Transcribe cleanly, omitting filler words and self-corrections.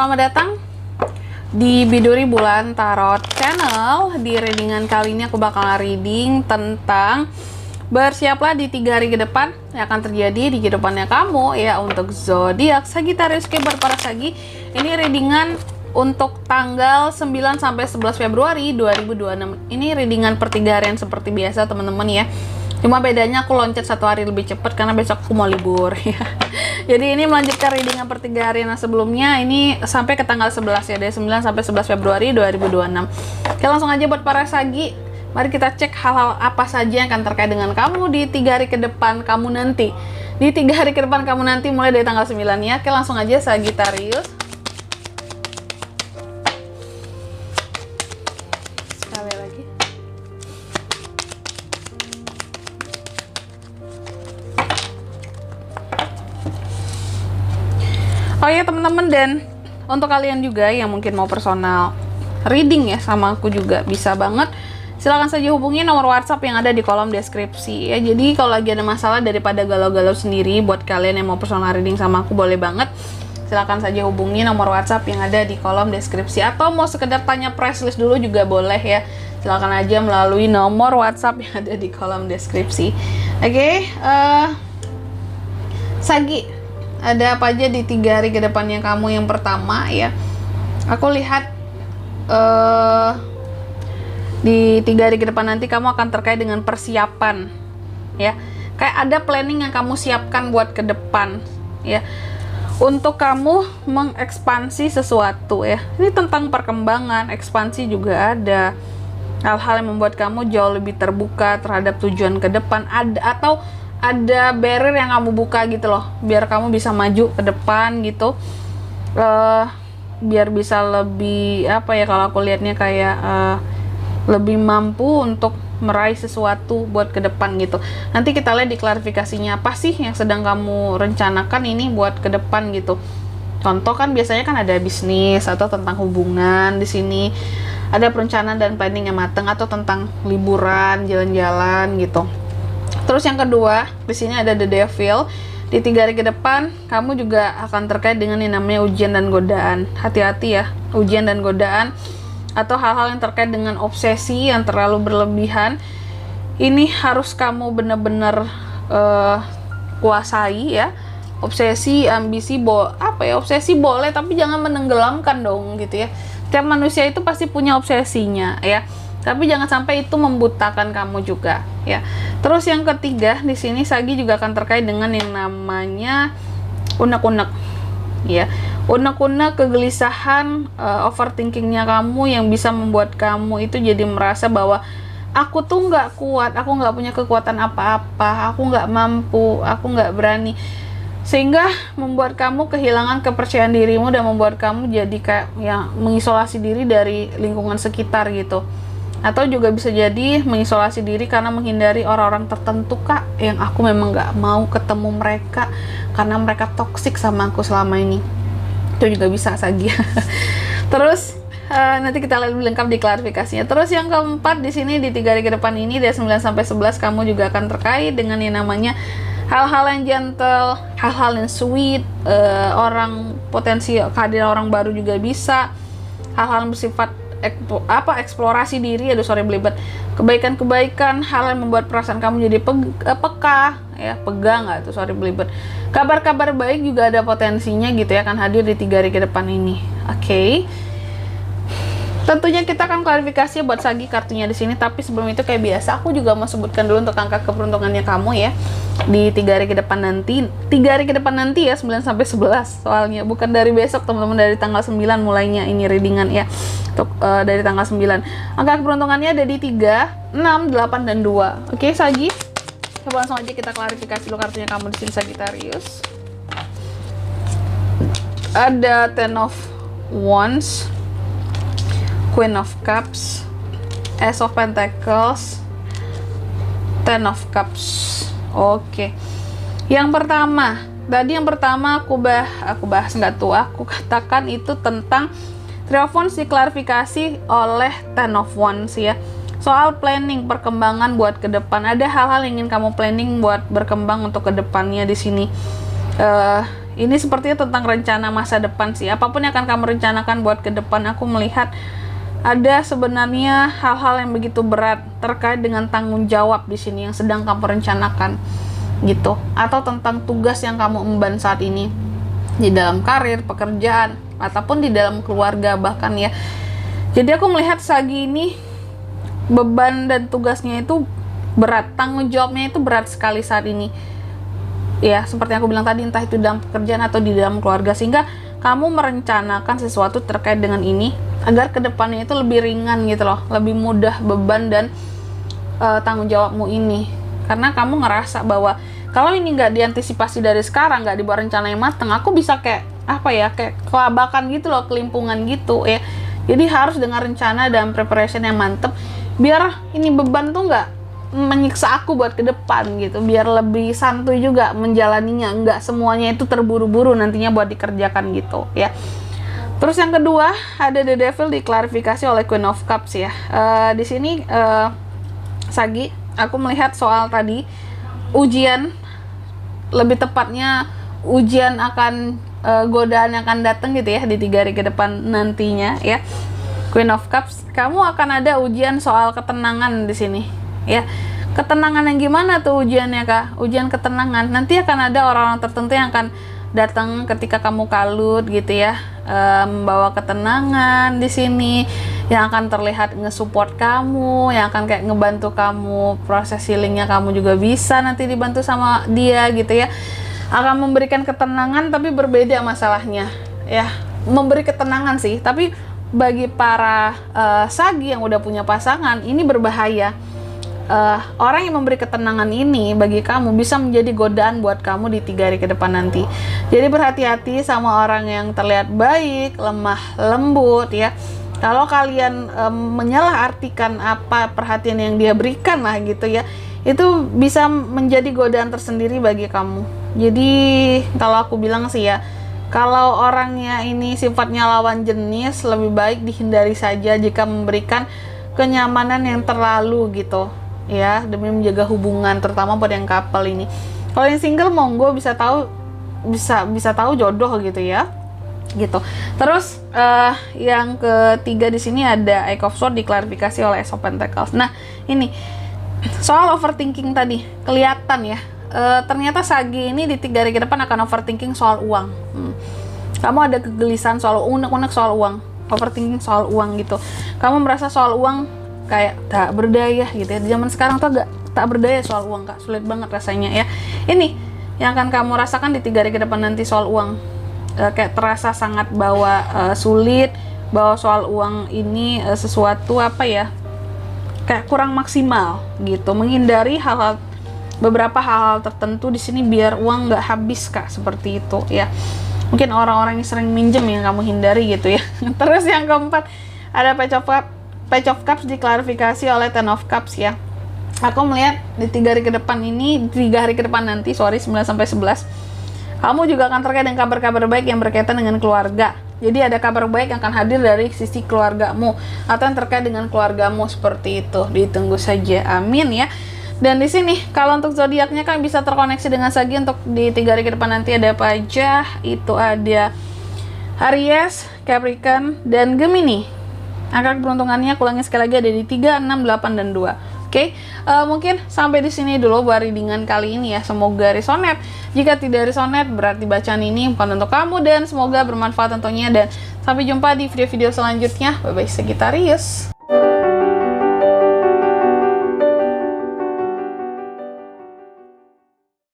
selamat datang di Biduri Bulan Tarot Channel. Di readingan kali ini aku bakal reading tentang bersiaplah di 3 hari ke depan yang akan terjadi di kehidupannya kamu ya untuk zodiak Sagittarius. Buat para Sagi, ini readingan untuk tanggal 9 sampai 11 Februari 2026. Ini readingan per 3 harian seperti biasa teman-teman ya. Cuma bedanya aku loncat 1 hari lebih cepat karena besok aku mau libur ya. Jadi ini melanjutkan readingan per 3 harian sebelumnya, ini sampai ke tanggal 11 ya, dari 9 sampai 11 Februari 2026. Oke, langsung aja buat para Sagi, mari kita cek hal-hal apa saja yang akan terkait dengan kamu di 3 hari ke depan kamu nanti. Di 3 hari ke depan kamu nanti mulai dari tanggal 9 ya. Oke, langsung aja Sagittarius. Sekali lagi. Oh ya teman-teman, dan untuk kalian juga yang mungkin mau personal reading ya sama aku juga bisa banget. Silahkan saja hubungi nomor WhatsApp yang ada di kolom deskripsi ya. Jadi kalau lagi ada masalah daripada galau-galau sendiri, buat kalian yang mau personal reading sama aku boleh banget. Silahkan saja hubungi nomor WhatsApp yang ada di kolom deskripsi, atau mau sekedar tanya price list dulu juga boleh ya. Silahkan aja melalui nomor WhatsApp yang ada di kolom deskripsi. Oke, Sagi, ada apa aja di 3 hari ke depannya kamu? Yang pertama ya, aku lihat di 3 hari ke depan nanti kamu akan terkait dengan persiapan ya. Kayak ada planning yang kamu siapkan buat ke depan ya, untuk kamu mengekspansi sesuatu ya. Ini tentang perkembangan, ekspansi juga ada. Hal-hal yang membuat kamu jauh lebih terbuka terhadap tujuan ke depan, atau ada barrier yang kamu buka gitu loh, biar kamu bisa maju ke depan gitu, biar bisa lebih apa ya, kalau aku lihatnya kayak lebih mampu untuk meraih sesuatu buat ke depan gitu. Nanti kita lihat di klarifikasinya apa sih yang sedang kamu rencanakan ini buat ke depan gitu. Contoh kan biasanya kan ada bisnis atau tentang hubungan, di sini ada perencanaan dan planning yang matang, atau tentang liburan, jalan-jalan gitu. Terus yang kedua, di sini ada The Devil. Di 3 hari ke depan, kamu juga akan terkait dengan yang namanya ujian dan godaan. Hati-hati ya, ujian dan godaan, atau hal-hal yang terkait dengan obsesi yang terlalu berlebihan. Ini harus kamu benar-benar kuasai ya. Obsesi, ambisi, obsesi boleh, tapi jangan menenggelamkan dong gitu ya. Setiap manusia itu pasti punya obsesinya ya. Tapi jangan sampai itu membutakan kamu juga ya. Terus yang ketiga, di sini Sagi juga akan terkait dengan yang namanya unek-unek ya. Unek-unek, kegelisahan, overthinkingnya kamu yang bisa membuat kamu itu jadi merasa bahwa aku tuh nggak kuat, aku nggak punya kekuatan apa-apa, aku nggak mampu, aku nggak berani, sehingga membuat kamu kehilangan kepercayaan dirimu dan membuat kamu jadi kayak yang mengisolasi diri dari lingkungan sekitar gitu. Atau juga bisa jadi mengisolasi diri karena menghindari orang-orang tertentu, kak, yang aku memang nggak mau ketemu mereka karena mereka toksik sama aku selama ini. Itu juga bisa Sagi. Terus nanti kita lihat lebih lengkap di klarifikasinya. Terus yang keempat, di sini di 3 hari ke depan ini dari 9 sampai 11 kamu juga akan terkait dengan yang namanya hal-hal yang gentle, hal-hal yang sweet, orang potensi kehadiran orang baru juga bisa, hal-hal yang bersifat eksplorasi diri, belibet, kebaikan-kebaikan, hal yang membuat perasaan kamu jadi peka ya, pegang nggak tuh, belibet. Kabar-kabar baik juga ada potensinya gitu ya, akan hadir di 3 hari ke depan ini. Oke. Tentunya kita akan klarifikasi buat Sagi kartunya di sini, tapi sebelum itu kayak biasa aku juga mau sebutkan dulu untuk angka keberuntungannya kamu ya di 3 hari ke depan nanti. 3 hari ke depan nanti ya, 9 sampai 11 soalnya, bukan dari besok teman-teman, dari tanggal 9 mulainya ini readingan ya. Untuk dari tanggal 9. Angka keberuntungannya ada di 3, 6, 8 dan 2. Oke, Sagi. Coba langsung aja kita klarifikasi dulu kartunya kamu di sini Sagittarius. Ada Ten of Wands, Queen of Cups, Ace of Pentacles, Ten of Cups. Oke. Yang pertama, tadi yang pertama aku bahas nggak tuh, aku katakan itu tentang Three of Wands diklarifikasi oleh Ten of Wands ya. Soal planning, perkembangan buat ke depan. Ada hal-hal yang ingin kamu planning buat berkembang untuk ke depannya di sini. Ini sepertinya tentang rencana masa depan sih. Apapun yang akan kamu rencanakan buat ke depan, aku melihat ada sebenarnya hal-hal yang begitu berat terkait dengan tanggung jawab di sini yang sedang kamu rencanakan gitu, atau tentang tugas yang kamu emban saat ini di dalam karir, pekerjaan, ataupun di dalam keluarga bahkan ya. Jadi aku melihat Sagi ini beban dan tugasnya itu berat, tanggung jawabnya itu berat sekali saat ini. Ya, seperti yang aku bilang tadi, entah itu dalam pekerjaan atau di dalam keluarga, sehingga kamu merencanakan sesuatu terkait dengan ini agar kedepannya itu lebih ringan gitu loh, lebih mudah beban dan tanggung jawabmu ini. Karena kamu ngerasa bahwa kalau ini nggak diantisipasi dari sekarang, nggak dibuat rencana yang matang, aku bisa kayak apa ya, kayak kelabakan gitu loh, kelimpungan gitu ya. Jadi harus dengan rencana dan preparation yang mantep, biar ini beban tuh nggak menyiksa aku buat ke depan gitu, biar lebih santuy juga menjalaninya, nggak semuanya itu terburu-buru nantinya buat dikerjakan gitu ya. Terus yang kedua, ada The Devil diklarifikasi oleh Queen of Cups ya. Di sini Sagi, aku melihat soal tadi ujian, lebih tepatnya ujian akan godaan yang akan datang gitu ya di 3 hari ke depan nantinya ya. Queen of Cups, kamu akan ada ujian soal ketenangan di sini ya. Ketenangan yang gimana tuh ujiannya Kak? Ujian ketenangan. Nanti akan ada orang-orang tertentu yang akan datang ketika kamu kalut gitu ya, membawa ketenangan di sini, yang akan terlihat nge-support kamu, yang akan kayak ngebantu kamu proses healingnya, kamu juga bisa nanti dibantu sama dia gitu ya. Akan memberikan ketenangan tapi berbeda masalahnya ya. Memberi ketenangan sih, tapi bagi para Sagi yang udah punya pasangan ini berbahaya. Orang yang memberi ketenangan ini bagi kamu bisa menjadi godaan buat kamu di 3 hari ke depan nanti. Jadi berhati-hati sama orang yang terlihat baik, lemah lembut ya. Kalau kalian menyalahartikan apa perhatian yang dia berikan lah gitu ya, itu bisa menjadi godaan tersendiri bagi kamu. Jadi kalau aku bilang sih ya, kalau orangnya ini sifatnya lawan jenis, lebih baik dihindari saja jika memberikan kenyamanan yang terlalu gitu ya, demi menjaga hubungan, terutama buat yang couple ini. Kalau yang single monggo bisa tahu jodoh gitu ya, gitu. Terus yang ketiga di sini ada Eight of Swords diklarifikasi oleh Ace of Pentacles. Nah ini soal overthinking tadi kelihatan ya, ternyata Sagi ini di 3 hari ke depan akan overthinking soal uang. Kamu ada kegelisahan soal unek-unek soal uang, overthinking soal uang gitu. Kamu merasa soal uang kayak tak berdaya gitu ya. Di zaman sekarang tuh agak tak berdaya soal uang Kak, sulit banget rasanya ya. Ini yang akan kamu rasakan di 3 hari ke depan nanti soal uang. Kayak terasa sangat bahwa sulit, bahwa soal uang ini sesuatu apa ya, kayak kurang maksimal gitu, menghindari beberapa hal tertentu di sini biar uang nggak habis Kak, seperti itu ya. Mungkin orang-orang yang sering minjem yang kamu hindari gitu ya. Terus yang keempat ada Page of Cups diklarifikasi oleh Ten of Cups ya. Aku melihat di 3 hari ke depan ini, 3 hari ke depan nanti, 9-11, kamu juga akan terkait dengan kabar-kabar baik yang berkaitan dengan keluarga. Jadi ada kabar baik yang akan hadir dari sisi keluargamu atau yang terkait dengan keluargamu, seperti itu. Ditunggu saja, amin ya. Dan di sini kalau untuk zodiaknya kan bisa terkoneksi dengan Sagi untuk di 3 hari ke depan nanti ada apa aja? Itu ada Aries, Capricorn, dan Gemini. Angka keberuntungannya aku ulangi sekali lagi ada di 3, 6, 8, dan 2. Oke, mungkin sampai di sini dulu buat readingan kali ini ya. Semoga resonate. Jika tidak resonate, berarti bacaan ini bukan untuk kamu, dan semoga bermanfaat tentunya. Dan sampai jumpa di video-video selanjutnya. Bye-bye Sagittarius.